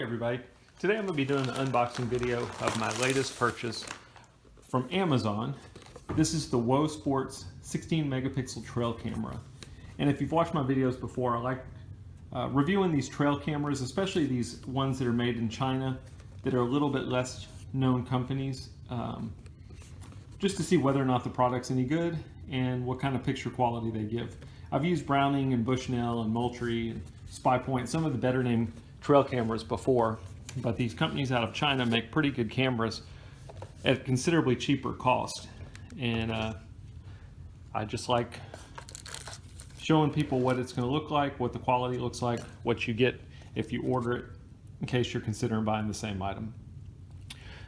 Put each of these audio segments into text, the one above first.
everybody. Today I'm going to be doing an unboxing video of my latest purchase from Amazon. This is the WOSPORTS 16 megapixel trail camera. And if you've watched my videos before, I like reviewing these trail cameras, especially these ones that are made in China that are a little bit less known companies, just to see whether or not the product's any good and what kind of picture quality they give. I've used Browning and Bushnell and Moultrie and Spy Point, some of the better named trail cameras before, but these companies out of China make pretty good cameras at considerably cheaper cost. And I just like showing people what it's going to look like, what the quality looks like, what you get if you order it, in case you're considering buying the same item.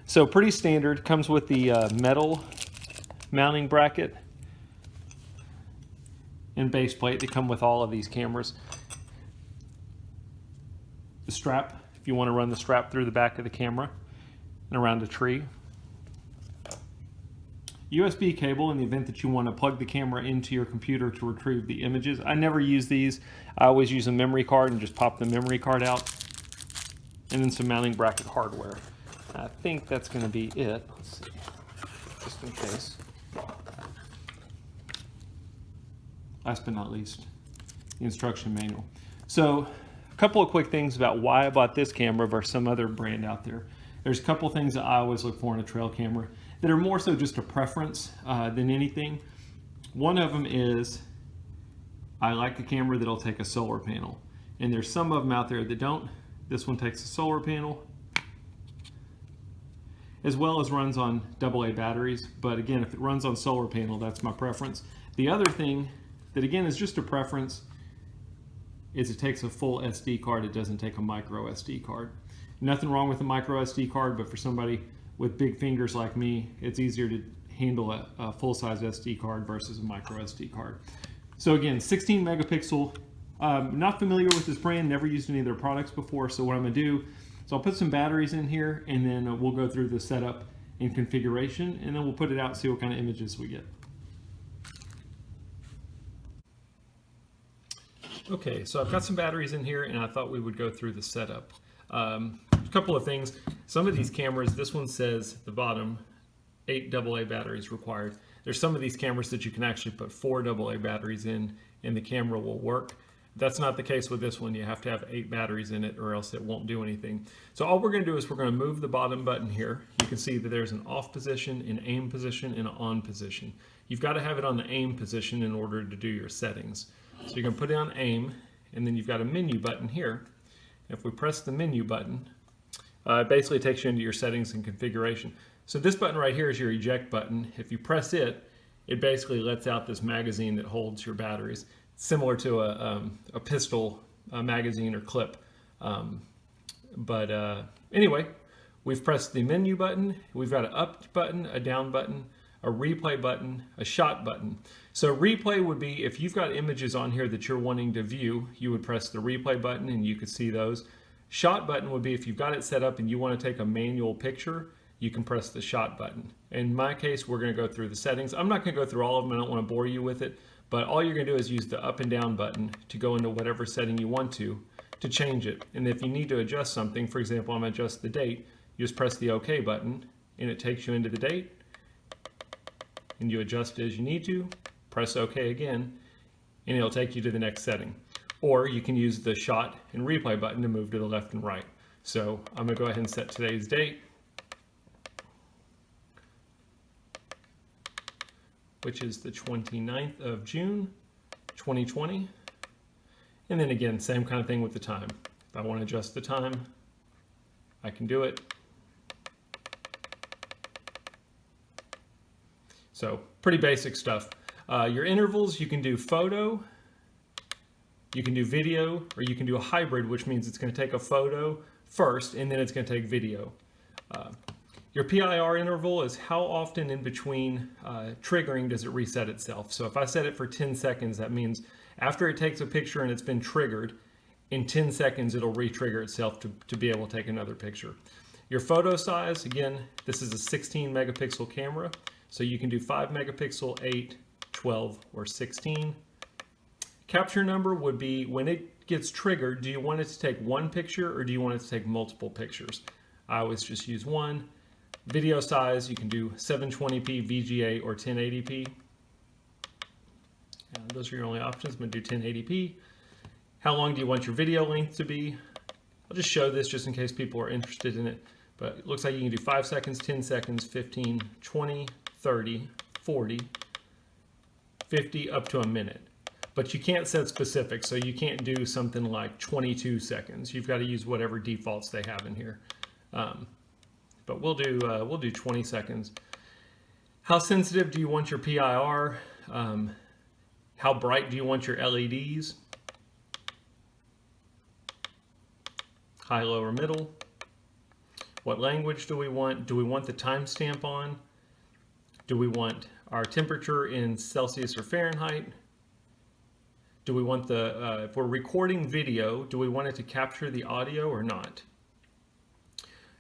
So pretty standard, comes with the metal mounting bracket and base plate that come with all of these cameras. The strap, if you want to run the strap through the back of the camera and around a tree. USB cable in the event that you want to plug the camera into your computer to retrieve the images. I never use these. I always use a memory card and just pop the memory card out. And then some mounting bracket hardware. I think that's going to be it. Let's see, just in case. Last but not least, the instruction manual. So a couple of quick things about why I bought this camera versus some other brand out there. There's a couple things that I always look for in a trail camera that are more so just a preference than anything. One of them is I like a camera that'll take a solar panel. And there's some of them out there that don't. This one takes a solar panel, as well as runs on AA batteries. But again, if it runs on solar panel, that's my preference. The other thing that again is just a preference is it takes a full SD card. It doesn't take a micro SD card. Nothing wrong with a micro SD card, but for somebody with big fingers like me, it's easier to handle a full-size SD card versus a micro SD card. So again, 16 megapixel. Not familiar with this brand, never used any of their products before, so what I'm going to do is I'll put some batteries in here and then we'll go through the setup and configuration, and then we'll put it out and see what kind of images we get. Okay, so I've got some batteries in here and I thought we would go through the setup. A couple of things. Some of these cameras, this one says at the bottom 8 AA batteries required. There's some of these cameras that you can actually put 4 AA batteries in and the camera will work. That's not the case with this one. You have to have 8 batteries in it or else it won't do anything. So all we're going to do is we're going to move the bottom button here. You can see that there's an off position, an aim position, and an on position. You've got to have it on the aim position in order to do your settings. So you're going to put it on aim, and then you've got a menu button here. If we press the menu button, it basically takes you into your settings and configuration. So this button right here is your eject button. If you press it, it basically lets out this magazine that holds your batteries, similar to a pistol magazine or clip. Anyway, we've pressed the menu button. We've got an up button, a down button, a replay button, a shot button. So replay would be if you've got images on here that you're wanting to view, you would press the replay button and you could see those. Shot button would be if you've got it set up and you want to take a manual picture, you can press the shot button. In my case, we're going to go through the settings. I'm not going to go through all of them. I don't want to bore you with it, but all you're going to do is use the up and down button to go into whatever setting you want to change it. And if you need to adjust something, for example, I'm going to adjust the date, you just press the OK button and it takes you into the date and you adjust as you need to, press OK again, and it'll take you to the next setting. Or you can use the shot and replay button to move to the left and right. So I'm going to go ahead and set today's date, which is the 29th of June, 2020. And then again, same kind of thing with the time. If I want to adjust the time, I can do it. So pretty basic stuff. Your intervals, you can do photo, you can do video, or you can do a hybrid, which means it's going to take a photo first and then it's going to take video. Your PIR interval is how often in between triggering does it reset itself. So if I set it for 10 seconds, that means after it takes a picture and it's been triggered, in 10 seconds it'll re-trigger itself to be able to take another picture. Your photo size, again, this is a 16 megapixel camera, so you can do 5 megapixel, 8, 12, or 16. Capture number would be when it gets triggered, do you want it to take one picture or do you want it to take multiple pictures? I always just use one. Video size, you can do 720p, VGA, or 1080p. And those are your only options. I'm going to do 1080p. How long do you want your video length to be? I'll just show this just in case people are interested in it. But it looks like you can do 5 seconds, 10 seconds, 15, 20, 30, 40, 50, up to a minute. But you can't set specifics, so you can't do something like 22 seconds. You've got to use whatever defaults they have in here. But we'll do 20 seconds. How sensitive do you want your PIR? How bright do you want your LEDs? High, low, or middle? What language do we want? Do we want the timestamp on? Do we want our temperature in Celsius or Fahrenheit? Do we want if we're recording video, do we want it to capture the audio or not?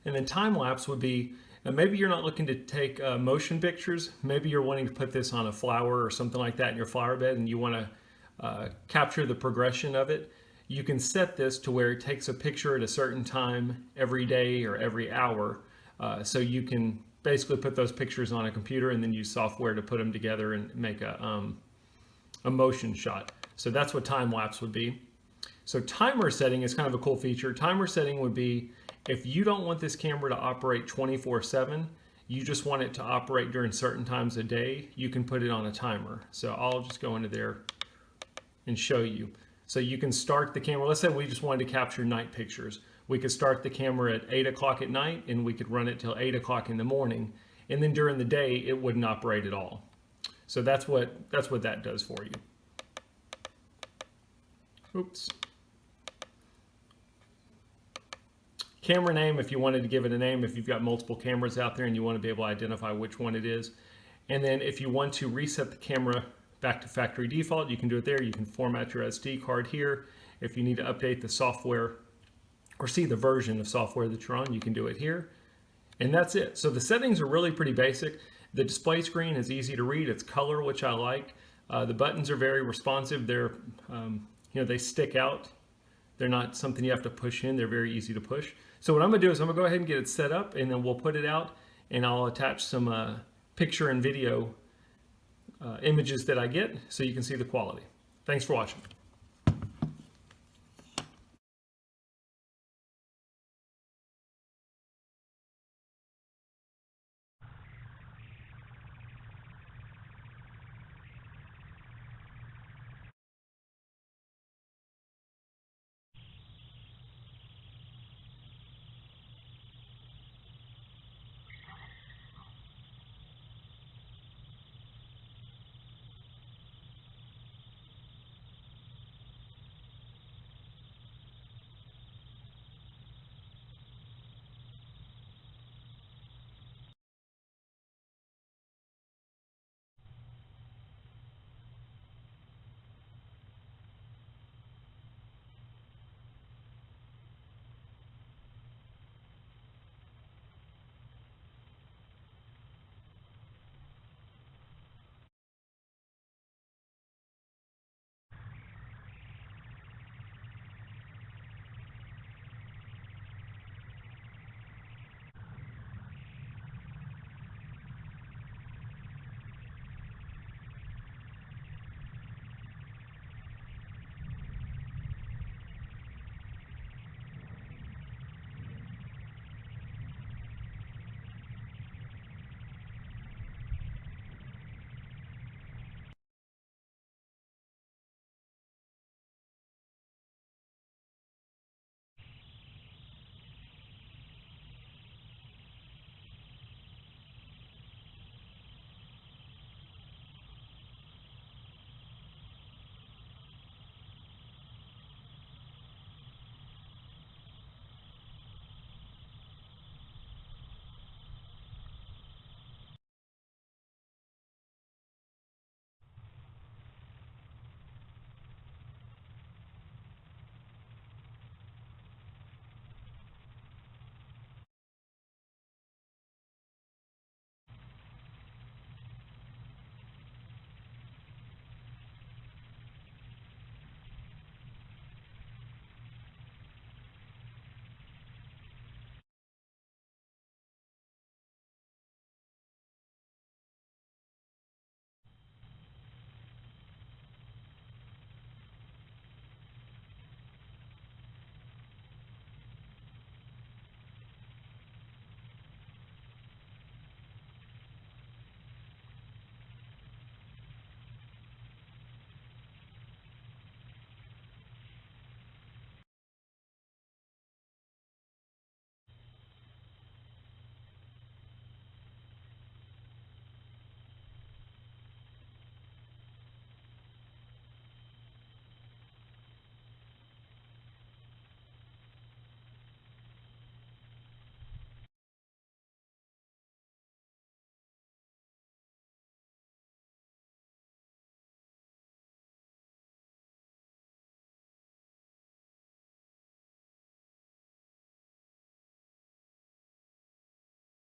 And then time lapse would be, maybe you're not looking to take motion pictures. Maybe you're wanting to put this on a flower or something like that in your flower bed and you want to capture the progression of it. You can set this to where it takes a picture at a certain time every day or every hour. So you can basically put those pictures on a computer and then use software to put them together and make a motion shot. So that's what time lapse would be. So timer setting is kind of a cool feature. Timer setting would be, if you don't want this camera to operate 24/7, you just want it to operate during certain times a day, you can put it on a timer. So I'll just go into there and show you. So you can start the camera. Let's say we just wanted to capture night pictures. We could start the camera at 8 o'clock at night and we could run it till 8 o'clock in the morning. And then during the day, it wouldn't operate at all. So that's what that does for you. Oops. Camera name, if you wanted to give it a name, if you've got multiple cameras out there and you want to be able to identify which one it is. And then if you want to reset the camera back to factory default, you can do it there. You can format your SD card here. If you need to update the software or see the version of software that you're on, you can do it here. And that's it. So the settings are really pretty basic. The display screen is easy to read. It's color, which I like. The buttons are very responsive. They're, they stick out. They're not something you have to push in. They're very easy to push. So what I'm going to do is I'm going to go ahead and get it set up, and then we'll put it out, and I'll attach some picture and video images that I get so you can see the quality. Thanks for watching.